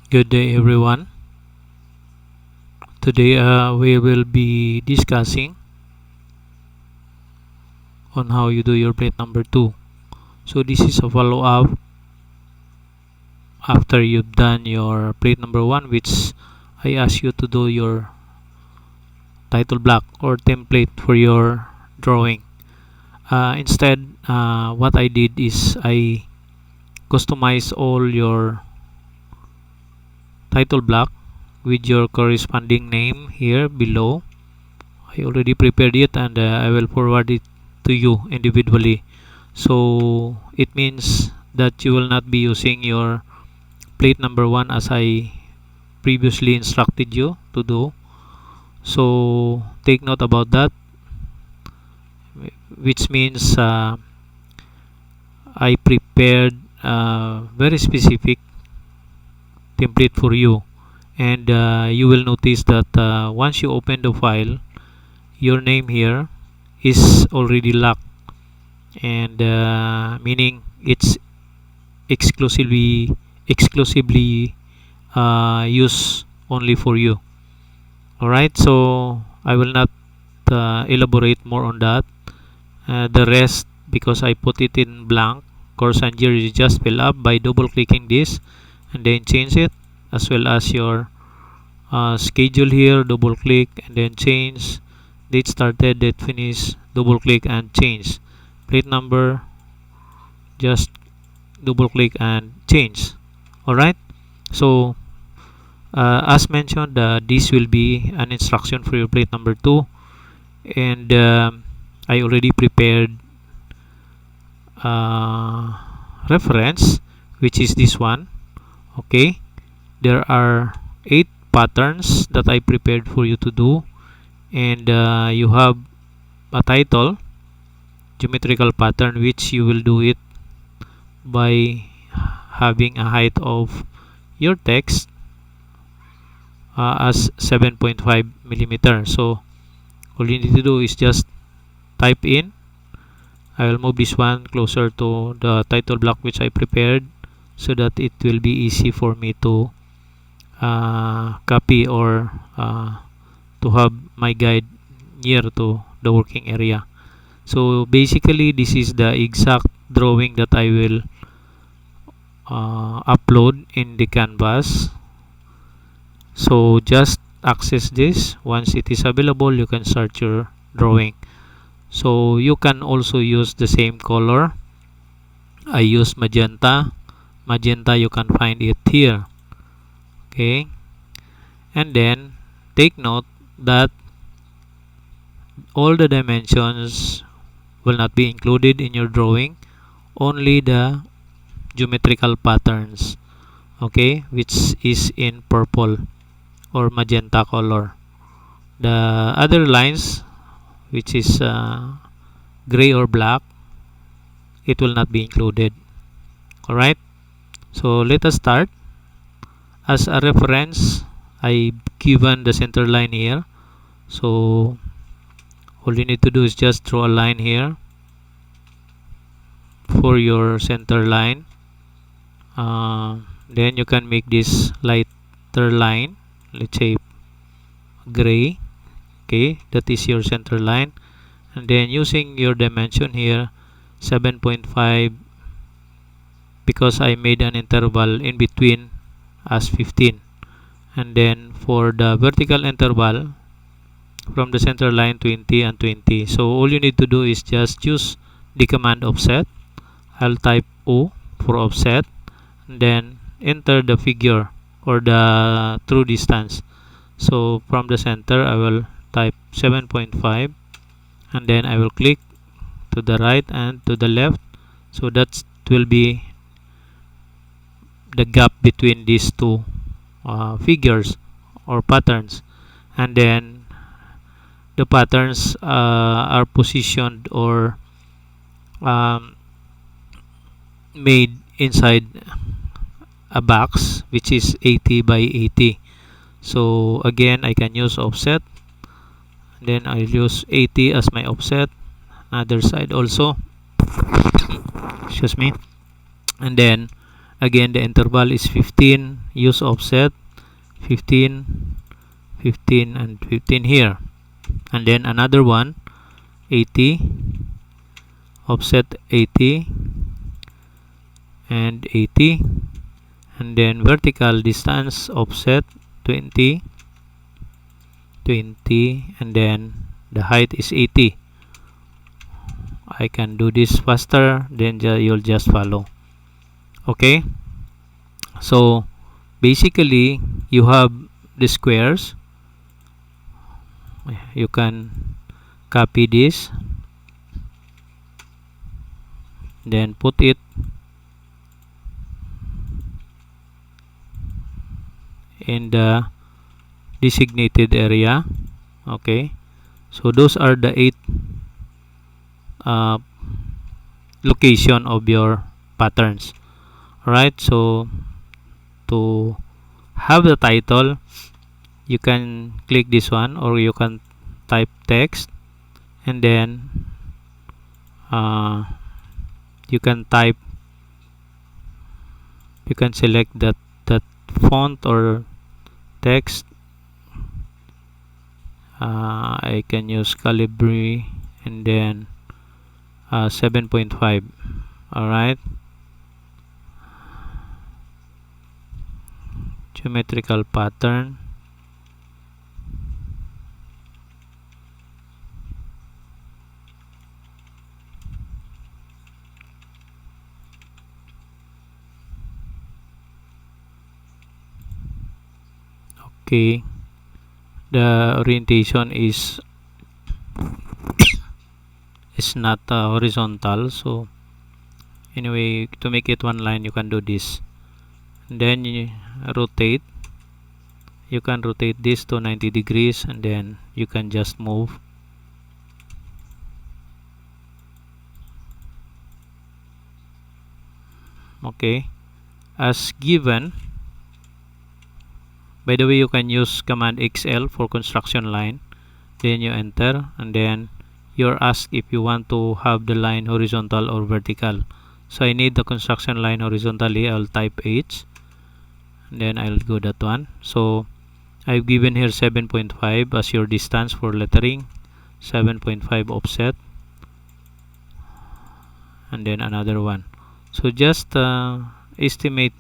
Good day, everyone. Today we will be discussing on how you do your plate number 2. So this is a follow-up after you've done your plate number 1, which I asked you to do your title block or template for your drawing. Instead, what I did is I customize all your title block with your corresponding name here below. I already prepared it, and I will forward it to you individually. So it means that you will not be using your plate number 1 as I previously instructed you to do. So take note about that, which means I prepared a very specific template for you, and you will notice that once you open the file, your name here is already locked, and meaning it's exclusively used only for you. All right, so I will not elaborate more on that. The rest, because I put it in blank, course and year, you just fill up by double clicking this and then change it, as well as your schedule here, double click and then change. Date started, date finish, double click and change. Plate number, just double click and change. Alright, so as mentioned, this will be an instruction for your plate number 2, and I already prepared reference, which is this one. Okay, there are 8 patterns that I prepared for you to do, and you have a title geometrical pattern, which you will do it by having a height of your text as 7.5 millimeter. So all you need to do is just type in. I will move this one closer to the title block which I prepared, so that it will be easy for me to copy or to have my guide near to the working area. So basically, this is the exact drawing that I will upload in the canvas. So just access this. Once it is available, you can start your drawing. So you can also use the same color. I use magenta. You can find it here. Okay, and then take note that all the dimensions will not be included in your drawing, only the geometrical patterns, okay, which is in purple or magenta color. The other lines, which is gray or black, it will not be included. Alright, so let us start. As a reference, I given the center line here. So all you need to do is just draw a line here for your center line. Then you can make this lighter line, let's say gray. Okay, that is your center line, and then using your dimension here 7.5, because I made an interval in between as 15, and then for the vertical interval from the center line 20 and 20. So all you need to do is just use the command offset. I'll type O for offset, and then enter the figure or the true distance. So from the center, I will type 7.5, and then I will click to the right and to the left. So that will be the gap between these two figures or patterns, and then the patterns are positioned or made inside a box which is 80 by 80. So again, I can use offset, then I'll use 80 as my offset, other side also. Excuse me. And then again, the interval is 15 use offset 15, 15 and 15 here, and then another one 80, offset 80 and 80, and then vertical distance offset 20, 20, and then the height is 80. I can do this faster, then you'll just follow. Okay, so basically you have the squares. You can copy this, then put it in the designated area. Okay, so those are the 8 location of your patterns. Alright, so to have the title, you can click this one, or you can type text, and then you can select that font or text. I can use Calibri, and then 7.5. alright, geometrical pattern. Okay, the orientation is not horizontal, so anyway, to make it one line you can do this. Then you rotate, you can rotate this to 90 degrees, and then you can just move. Okay, as given. By the way, you can use command XL for construction line, then you enter, and then you're asked if you want to have the line horizontal or vertical. So I need the construction line horizontally. I'll type H, and then I'll go that one. So I've given here 7.5 as your distance for lettering, 7.5 offset, and then another one. So just estimate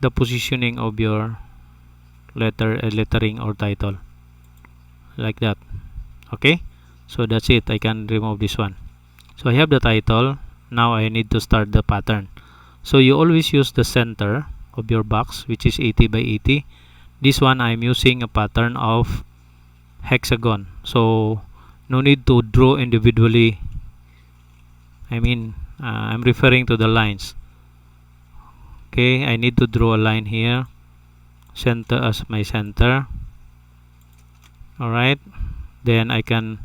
the positioning of your lettering or title, like that. Okay, so that's it. I can remove this one. So I have the title. Now I need to start the pattern. So you always use the center of your box, which is 80 by 80. This one I'm using a pattern of hexagon, so no need to draw individually. I mean, I'm referring to the lines. Okay, I need to draw a line here, center as my center. Alright, then I can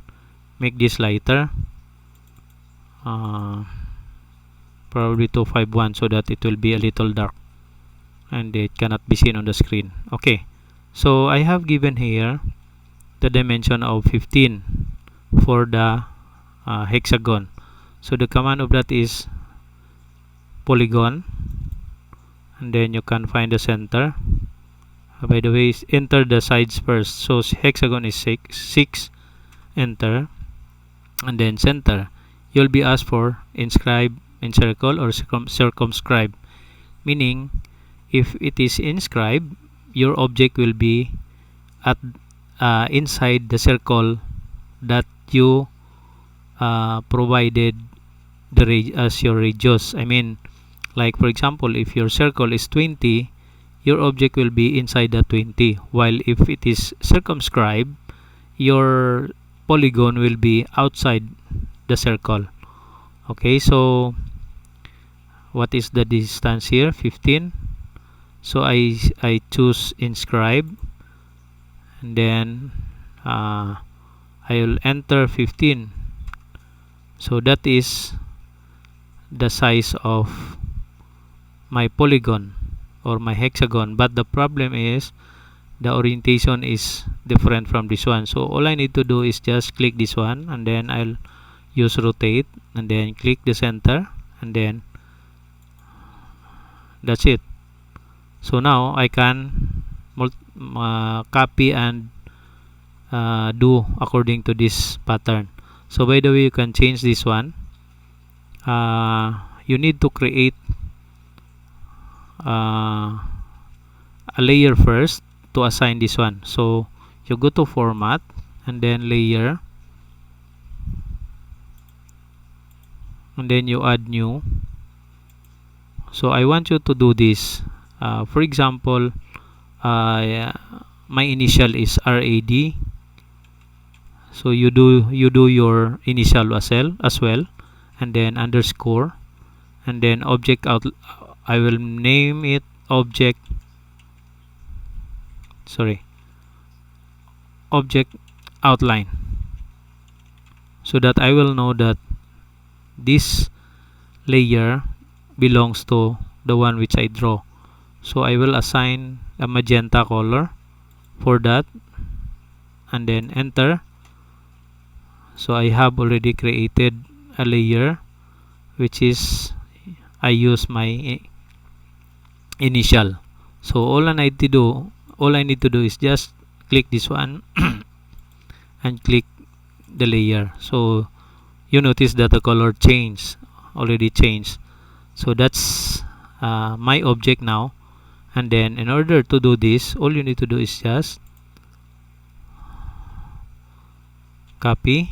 make this lighter, probably 251, so that it will be a little dark and it cannot be seen on the screen. Okay, so I have given here the dimension of 15 for the hexagon. So the command of that is polygon, and then you can find the center. By the way, enter the sides first. So hexagon is 6, enter, and then center. You'll be asked for inscribe, encircle, or circumscribe, meaning if it is inscribed, your object will be at inside the circle that you provided as your radius. I mean, like for example, if your circle is 20, your object will be inside the 20, while if it is circumscribed, your polygon will be outside the circle. Okay, so what is the distance here? 15. So I choose inscribe, and then I will enter 15. So that is the size of my polygon or my hexagon, but the problem is the orientation is different from this one. So all I need to do is just click this one, and then I'll use rotate, and then click the center, and then that's it. So now I can copy and do according to this pattern. So by the way, you can change this one. You need to create a layer first to assign this one. So you go to format and then layer, and then you add new. So I want you to do this. For example, my initial is RAD. So you do your initial as well, and then underscore, and then object out. I will name it object outline, so that I will know that this layer belongs to the one which I draw. So I will assign a magenta color for that, and then enter. So I have already created a layer which is I use my initial. So all I need to do is just click this one and click the layer. So you notice that the color already changed. So that's my object now. And then in order to do this, all you need to do is just copy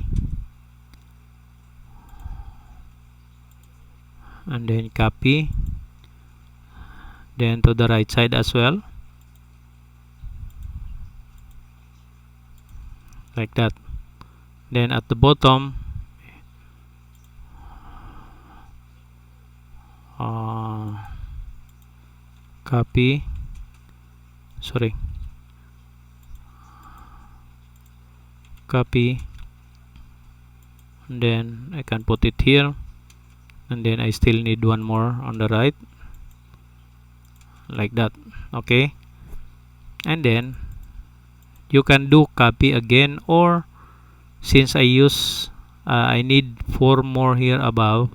and then copy, then to the right side as well, like that. Then at the bottom, copy and then I can put it here, and then I still need one more on the right, like that. Okay, and then you can do copy again, or since I need 4 more here above,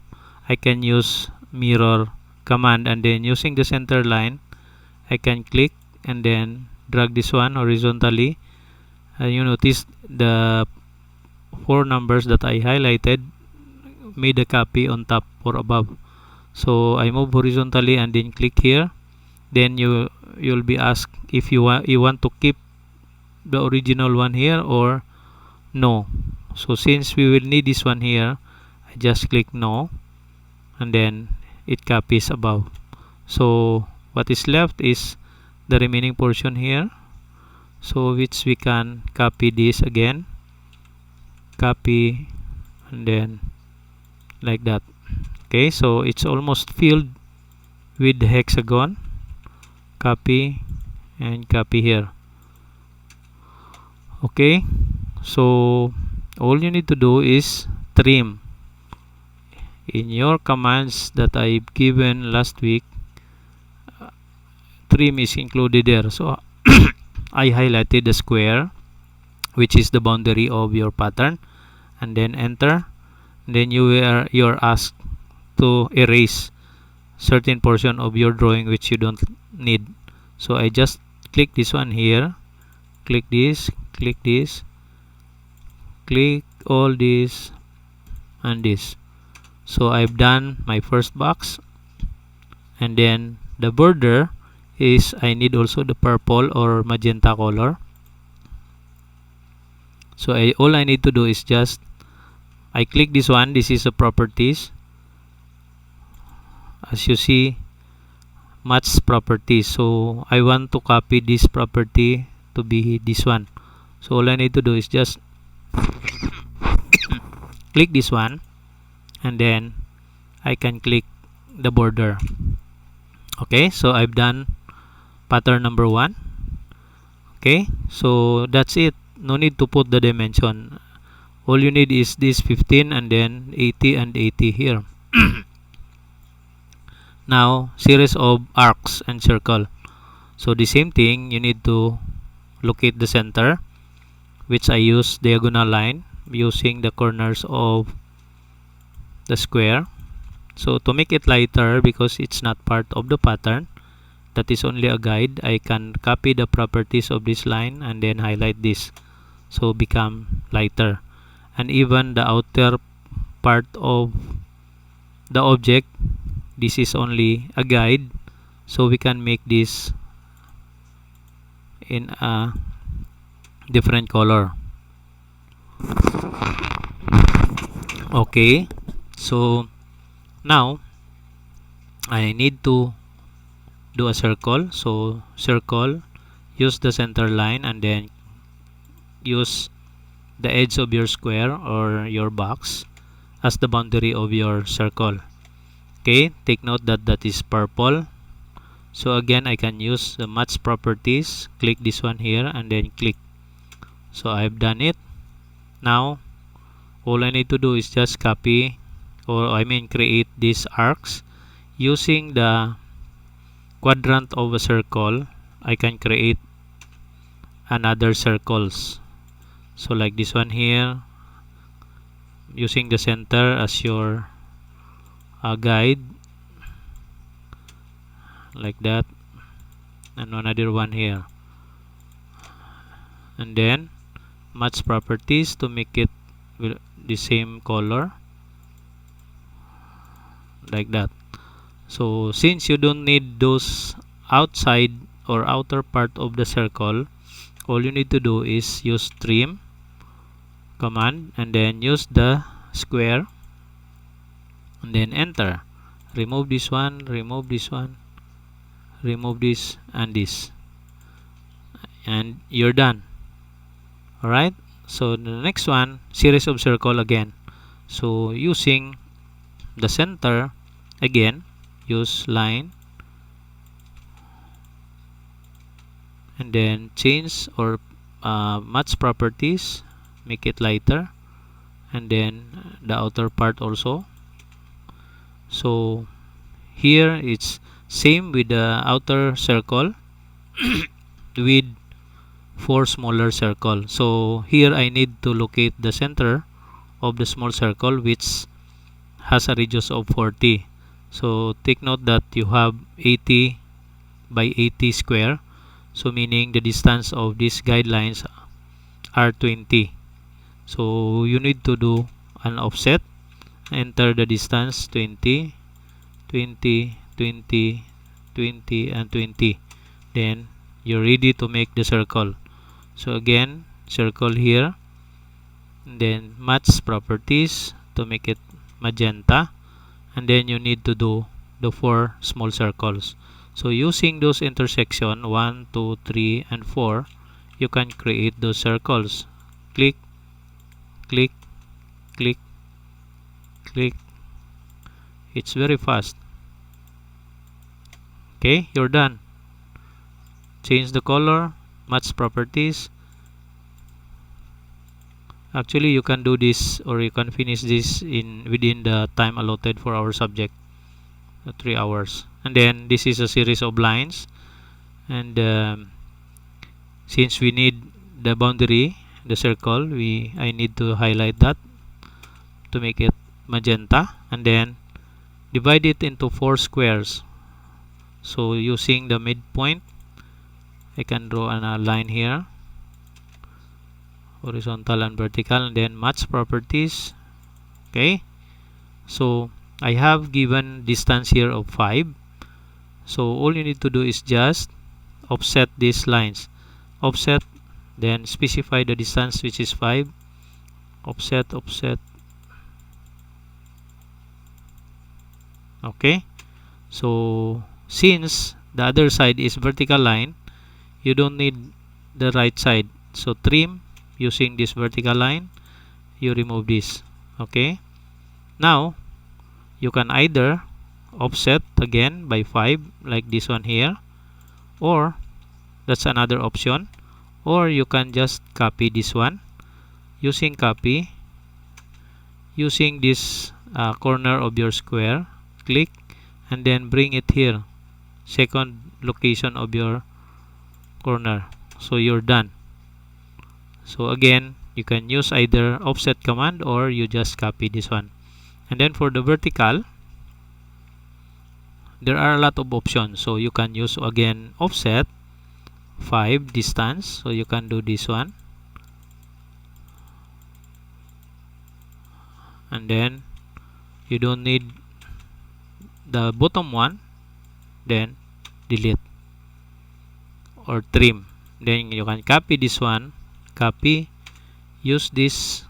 I can use mirror command, and then using the center line I can click and then drag this one horizontally. You notice the 4 numbers that I highlighted made a copy on top or above. So I move horizontally and then click here. Then you'll be asked if you want to keep the original one here or no. So since we will need this one here, I just click no, and then it copies above. So what is left is the remaining portion here, so which we can copy this again, copy, and then like that. Okay, so it's almost filled with the hexagon. Copy and copy here. Okay, so all you need to do is trim. In your commands that I've given last week, trim is included there. So I highlighted the square, which is the boundary of your pattern, and then enter. Then you're asked to erase certain portion of your drawing which you don't need. So I just click this one here, click this, click all this and this. So I've done my first box, and then the border is I need also the purple or magenta color. So all I need to do is just I click this one. This is the properties. As you see, match properties. So I want to copy this property to be this one. So all I need to do is just click this one, and then I can click the border. Okay, so I've done pattern number 1. Okay, so that's it. No need to put the dimension. All you need is this 15 and then 80 and 80 here. Now series of arcs and circle. So the same thing, you need to locate the center, which I use diagonal line using the corners of the square. So to make it lighter, because it's not part of the pattern, that is only a guide, I can copy the properties of this line and then highlight this, so become lighter. And even the outer part of the object, this is only a guide, so we can make this in a different color. Okay, so now I need to do a circle. So circle, use the center line and then use the edge of your square or your box as the boundary of your circle. Okay, take note that that is purple. So again, I can use the match properties, click this one here and then click. So I've done it. Now all I need to do is just copy, or I mean create these arcs using the quadrant of a circle. I can create another circles, so like this one here, using the center as your guide, like that, and another one here, and then match properties to make it the same color, like that. So since you don't need those outside or outer part of the circle, all you need to do is use trim command and then use the square and then enter. Remove this one, remove this one, remove this and this, and you're done. Alright, so the next one, series of circle again. So using the center again, use line and then change or match properties, make it lighter, and then the outer part also. So here it's same with the outer circle with 4 smaller circle. So here I need to locate the center of the small circle, which has a radius of 40. So take note that you have 80 by 80 square, so meaning the distance of these guidelines are 20. So you need to do an offset, enter the distance 20, 20, 20, 20 and 20, then you're ready to make the circle. So again, circle here, and then match properties to make it magenta, and then you need to do the 4 small circles. So using those intersection 1, 2, 3 and 4, you can create those circles. Click, click, click, click. It's very fast. Okay, you're done. Change the color, match properties. Actually you can do this, or you can finish this in within the time allotted for our subject, 3 hours. And then this is a series of lines, and since we need the boundary, the circle, I need to highlight that to make it magenta, and then divide it into 4 squares. So using the midpoint, I can draw a line here, horizontal and vertical, and then match properties. Okay, so I have given distance here of 5. So all you need to do is just offset these lines, offset, then specify the distance, which is 5, offset, offset. Okay, so since the other side is vertical line, you don't need the right side, so trim using this vertical line, you remove this. Okay, now you can either offset again by 5 like this one here, or that's another option, or you can just copy this one using copy, using this corner of your square, click and then bring it here, second location of your corner. So you're done. So again, you can use either offset command or you just copy this one. And then for the vertical, there are a lot of options. So you can use again offset 5 distance, so you can do this one, and then you don't need the bottom one, then delete or trim. Then you can copy this one, copy, use this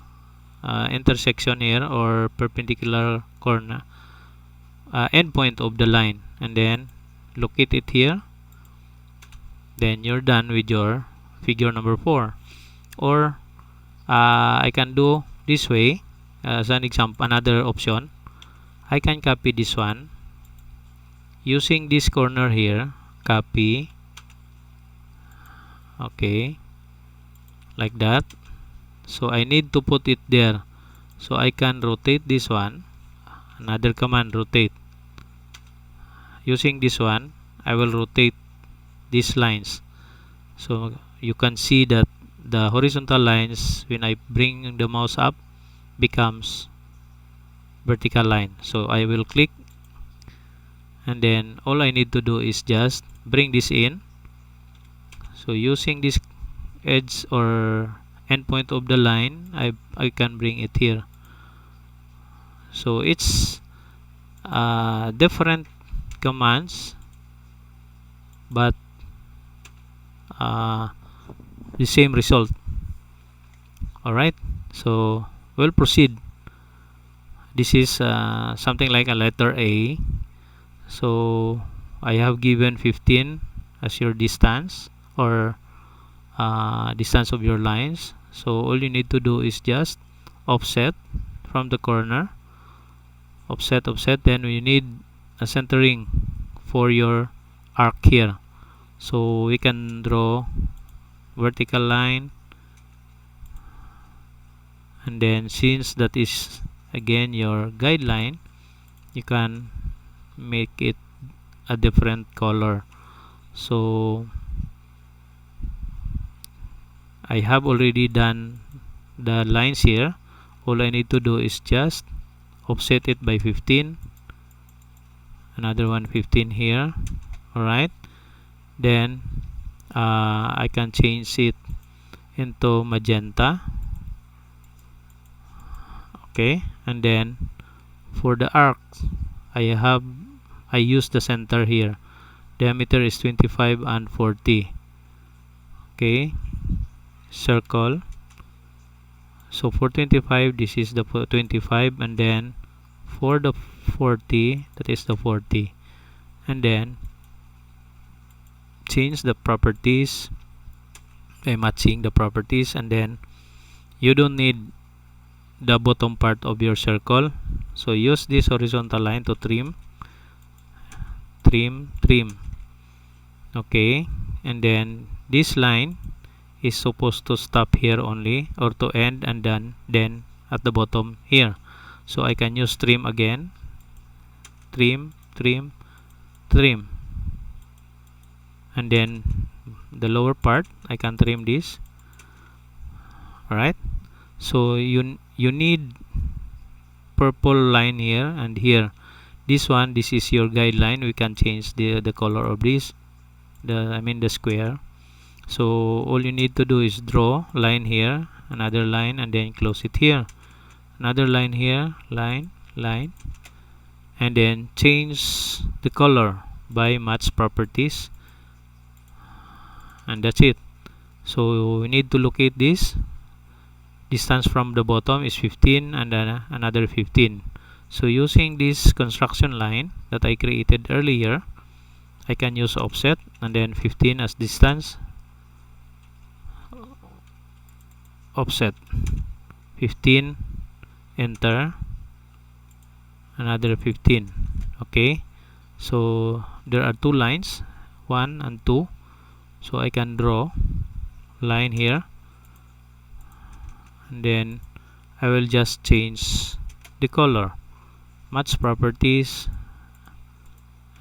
intersection here or perpendicular corner endpoint of the line, and then locate it here. Then you're done with your figure number 4. Or I can do this way as an example. Another option, I can copy this one using this corner here, copy, okay, like that. So I need to put it there, so I can rotate this one. Another command, rotate. Using this one, I will rotate these lines, so you can see that the horizontal lines, when I bring the mouse up, becomes vertical line. So I will click, and then all I need to do is just bring this in. So using this edge or endpoint of the line, I can bring it here. So it's different commands, but the same result. Alright, so we'll proceed. This is something like a letter A. So I have given 15 as your distance or distance of your lines. So all you need to do is just offset from the corner, offset, then you need a centering for your arc here. So we can draw vertical line, and then since that is again your guideline, you can make it a different color. So I have already done the lines here. All I need to do is just offset it by 15, another one 15 here. Alright, then I can change it into magenta. Okay, and then for the arc, I use the center here. Diameter is 25 and 40. Okay, circle. So for 25, this is the 25, and then for the 40, that is the 40, and then change the properties by matching the properties, and then you don't need the bottom part of your circle, so use this horizontal line to trim. Okay, and then this line is supposed to stop here only, or to end, and then at the bottom here. So I can use trim again, trim, and then the lower part I can trim this. Alright, so you need purple line here and here. This is your guideline. We can change the color of this, the square. So all you need to do is draw line here, another line, and then close it here, another line here, line, and then change the color by match properties, and that's it. So we need to locate this. Distance from the bottom is 15, and then another 15. So using this construction line that I created earlier, I can use offset and then 15 as distance, offset 15, enter, another 15. Okay, so there are two lines, 1 and 2. So I can draw line here, and then I will just change the color, match properties,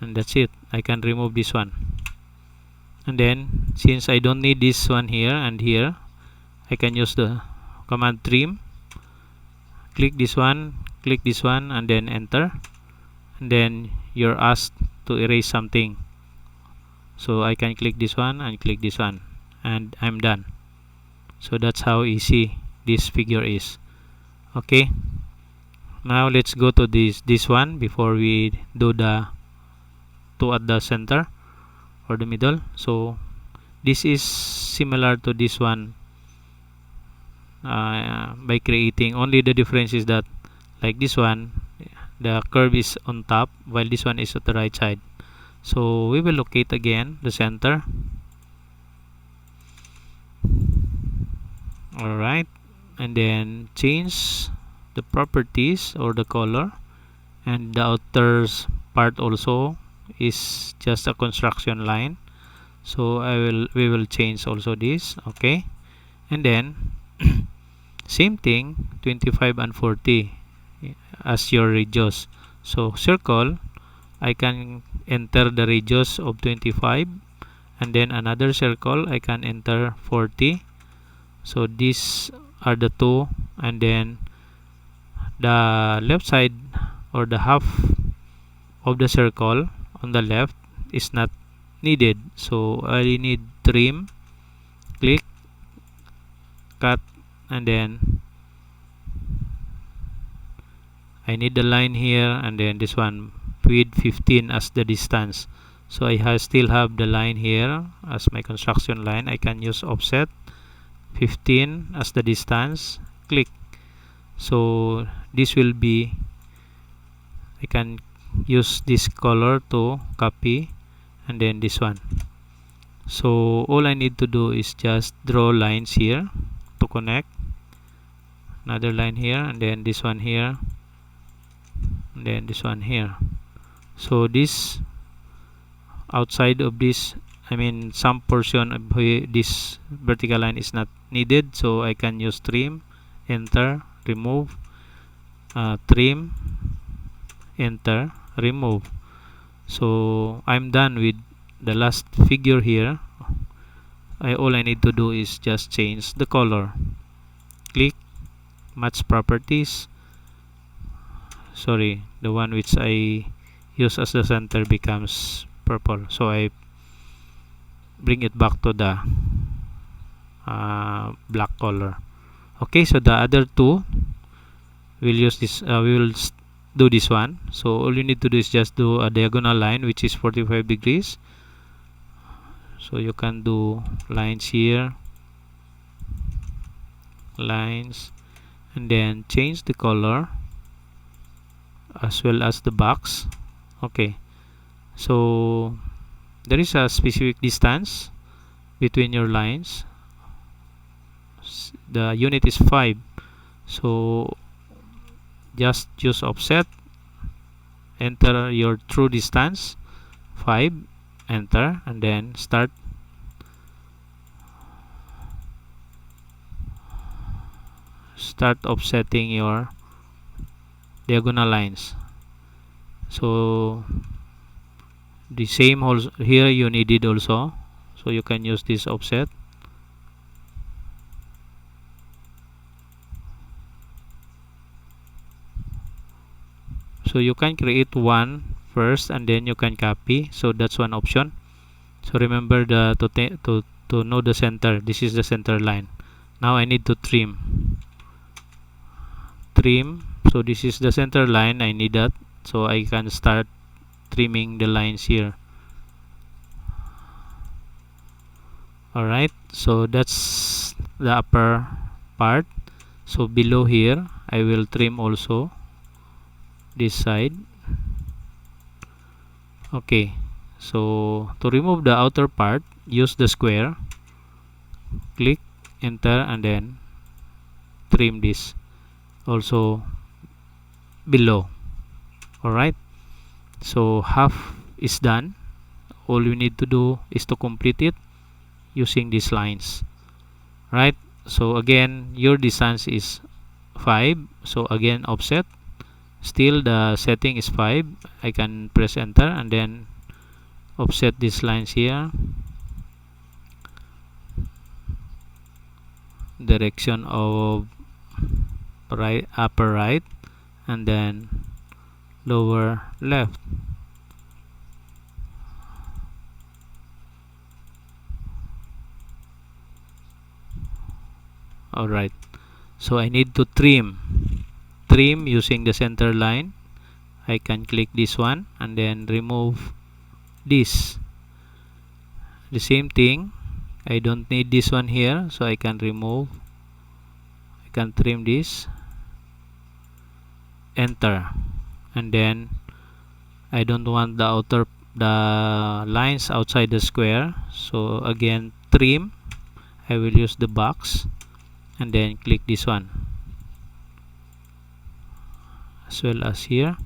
and that's it. I can remove this one, and then since I don't need this one here and here, I can use the command trim, click this one, and then enter, and then you're asked to erase something. So I can click this one and click this one, and I'm done. So that's how easy this figure is. Okay, now let's go to this one before we do the two at the center or the middle. So this is similar to this one by creating, only the difference is that like this one the curve is on top while this one is at the right side. So we will locate again the center. Alright, and then change the properties or the color, and the outer part also is just a construction line, so we will change also this. Okay, and then same thing, 25 and 40 as your radius. So circle, I can enter the radius of 25, and then another circle I can enter 40. So these are the two, and then the left side or the half of the circle on the left is not needed, so I need trim, click, cut, and then I need the line here, and then this one with 15 as the distance. So I still have the line here as my construction line. I can use offset 15 as the distance, click. So this will be, I can use this color to copy, and then this one. So all I need to do is just draw lines here to connect, another line here, and then this one here, and then this one here. So this outside of this, I mean some portion of this vertical line is not needed, so I can use trim, enter, remove, trim, enter, remove. So I'm done with the last figure here. All I need to do is just change the color, click, match properties. Sorry, the one which I use as the center becomes purple, so I bring it back to the black color. Okay, so the other two we'll use this, we will do this one. So all you need to do is just do a diagonal line which is 45 degrees. So you can do lines here, lines, and then change the color as well as the box. Okay, so there is a specific distance between your lines. The unit is 5, so just use offset, enter your true distance 5, enter, and then start offsetting your diagonal lines. So the same also here you need it also, so you can use this offset. So you can create one first and then you can copy, so that's one option. So remember to know the center. This is the center line. Now I need to trim. So this is the center line, I need that, so I can start trimming the lines here. Alright, so that's the upper part. So below here I will trim also this side. Okay, so to remove the outer part, use the square, click, enter, and then trim this also below. Alright, so half is done. All you need to do is to complete it using these lines. Right, so again your distance is 5, so again offset, still the setting is 5. I can press enter and then offset these lines here, direction of right, upper right, and then lower left. Alright, so I need to trim using the center line. I can click this one and then remove this. The same thing, I don't need this one here, so I can trim this, enter, and then I don't want the lines outside the square, so again trim. I will use the box and then click this one, as well as here,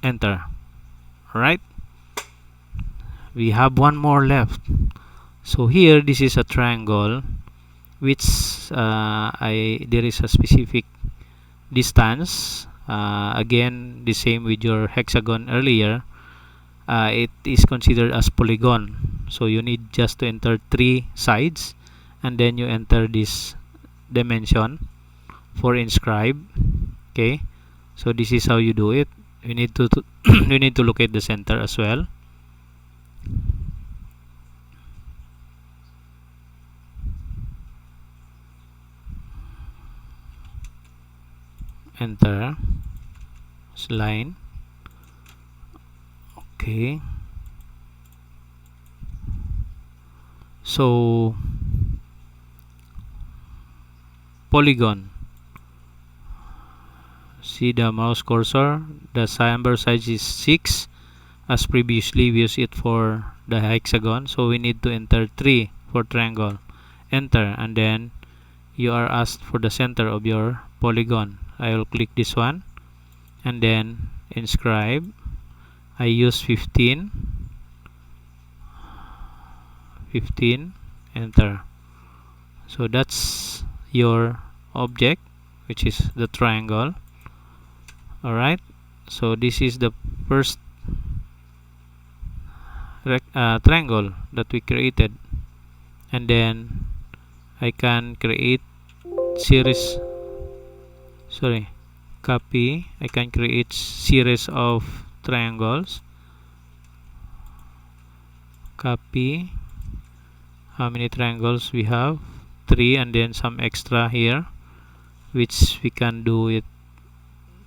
enter. Alright, we have one more left. So here, this is a triangle which there is a specific distance. Again, the same with your hexagon earlier. It is considered as polygon, so you need just to enter 3 sides and then you enter this dimension for inscribe. Okay, so this is how you do it. You need to you need to locate the center as well. Enter line. Okay, so polygon, see the mouse cursor, the number size is 6 as previously we used it for the hexagon, so we need to enter 3 for triangle. Enter, and then you are asked for the center of your polygon. I will click this one and then inscribe. I use 15, enter. So that's your object, which is the triangle. Alright, so this is the first triangle that we created, and then I can create copy. I can create series of triangles. Copy. How many triangles we have? 3, and then some extra here, which we can do it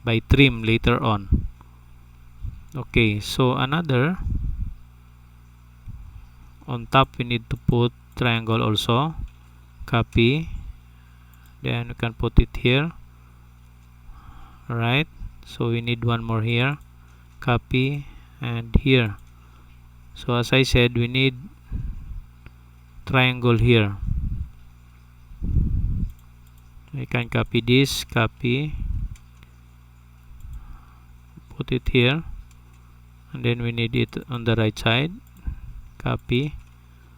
by trim later on. Okay, so another on top we need to put triangle also. Copy, then we can put it here. Alright, so we need one more here. Copy, and here. So as I said, we need triangle here. I can copy this, copy, put it here, and then we need it on the right side. Copy.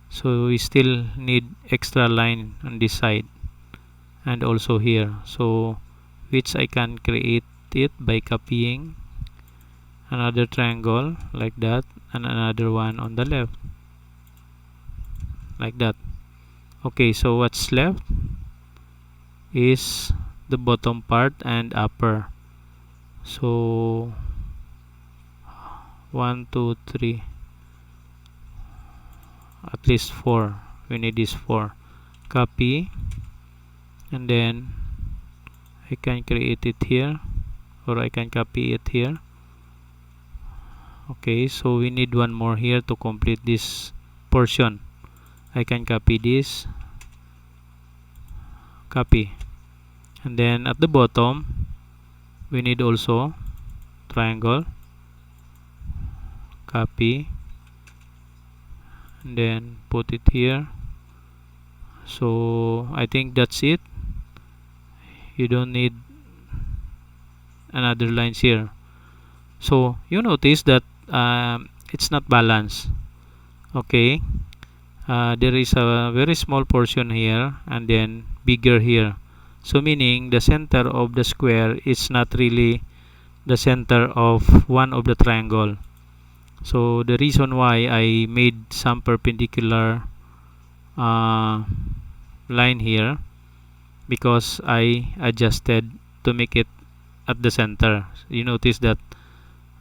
So we still need extra line on this side and also here, so which I can create it by copying another triangle like that and another one on the left like that. Okay, so what's left is the bottom part and upper. So 1 2 3, at least 4. We need this 4. Copy, and then I can create it here, or I can copy it here. Okay, so we need one more here to complete this portion. I can copy this, copy, and then at the bottom we need also triangle. Copy, and then put it here. So I think that's it. You don't need another lines here. So you notice that it's not balanced. Okay, there is a very small portion here and then bigger here, so meaning the center of the square is not really the center of one of the triangle. So the reason why I made some perpendicular line here, because I adjusted to make it at the center. You notice that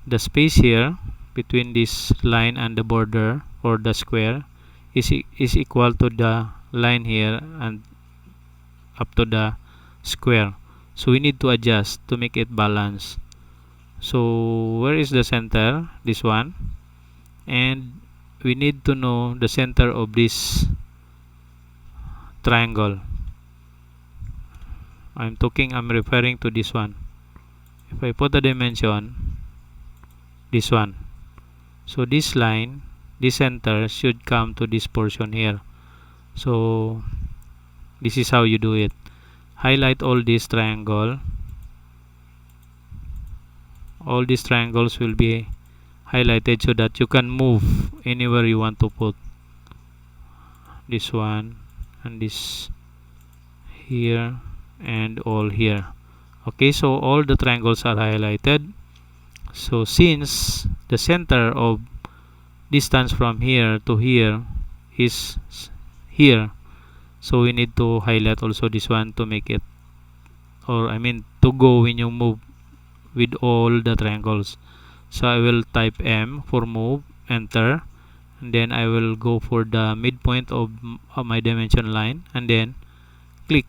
the space here between this line and the border or the square is equal to the line here and up to the square. So we need to adjust to make it balance. So where is the center? This one. And we need to know the center of this triangle. I'm referring to this one. If I put the dimension, this one. So this line, this center should come to this portion here. So this is how you do it. Highlight all this triangle. All these triangles will be highlighted so that you can move anywhere you want to put. This one and this here and all here. Okay, so all the triangles are highlighted. So since the center of distance from here to here is here, so we need to highlight also this one to make it, or I mean to go when you move with all the triangles. So I will type M for move, enter, and then I will go for the midpoint of my dimension line and then click,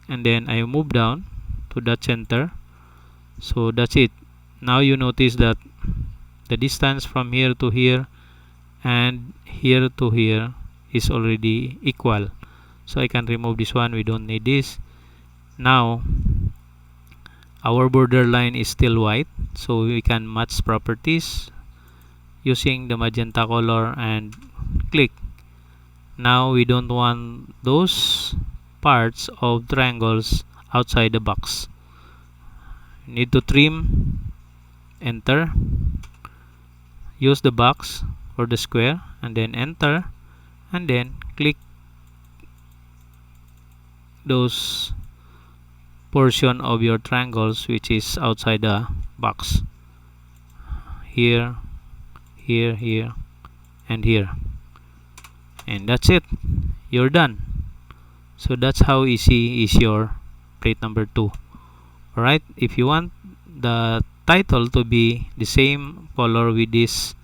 and then I move down to that center. So that's it. Now you notice that the distance from here to here and here to here is already equal. So I can remove this one, we don't need this. Now our border line is still white, so we can match properties using the magenta color and click. Now we don't want those parts of triangles outside the box. You need to trim, enter, use the box or the square and then enter, and then click those portion of your triangles which is outside the box, here, here, here, and here, and that's it. You're done. So that's how easy is your plate number 2. Alright, if you want the title to be the same color with this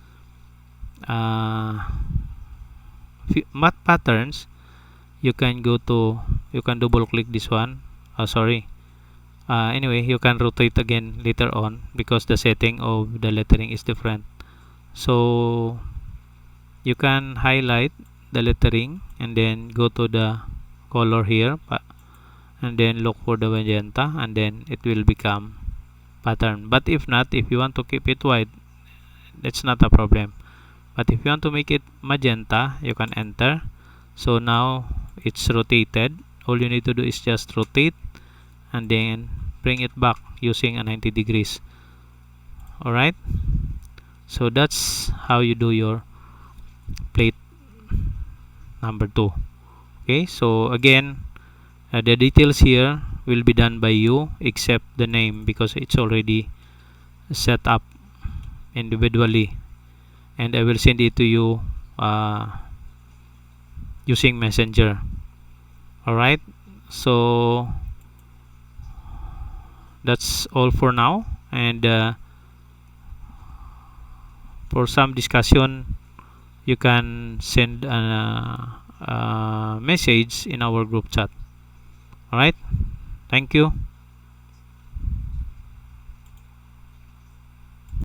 matte patterns, you can double click this one. Anyway, you can rotate again later on because the setting of the lettering is different. So you can highlight the lettering and then go to the color here and then look for the magenta, and then it will become pattern. But if not, if you want to keep it white, that's not a problem. But if you want to make it magenta, you can enter. So now it's rotated. All you need to do is just rotate and then bring it back using a 90 degrees. Alright, so that's how you do your plate number 2. Okay, so again, the details here will be done by you except the name because it's already set up individually, and I will send it to you using Messenger. Alright, so that's all for now, and for some discussion you can send a message in our group chat. Alright, thank you.